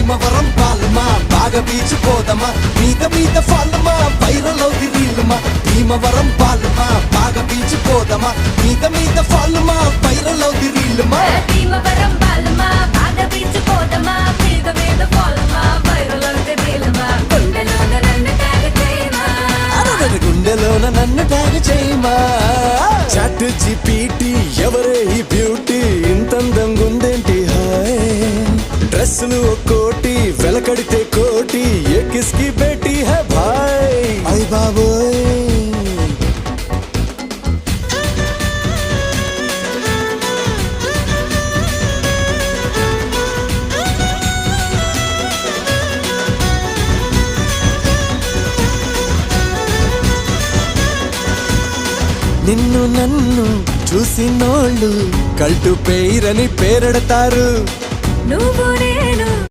భీమవరం పాలమా బాగా బీచిపోదమా మీద మీద ఫాలమా వైరల్ అవుది రీలుమా భీమవరం పాలమా బాగా బీచిపోదమా మీద మీద ఫాలమా వైరల్ అవుది రీలుమా భీమవరం పాలమా బాగా బీచిపోదమా మీద మీద ఫాలమా వైరల్ అవుది రీలుమా గుండెలోన నన్ను ట్యాగ్ చేయమా గుండెలోన నన్ను ట్యాగ్ చేయమా చాట్ జీపీటీ ఎవరే ఈ బ్యూటీ ఇంతందంగా ఉందేంటి హాయ్ డ్రెస్సులు ఒక్కోటి వెలకడితే కోటి ఏ కిస్కి బేటీ హై భాయ్ అయ్ బాబోయ్ నిన్ను నన్ను చూసినోళ్ళు కల్టు పేరని పేరెడతారు నువ్వు నేను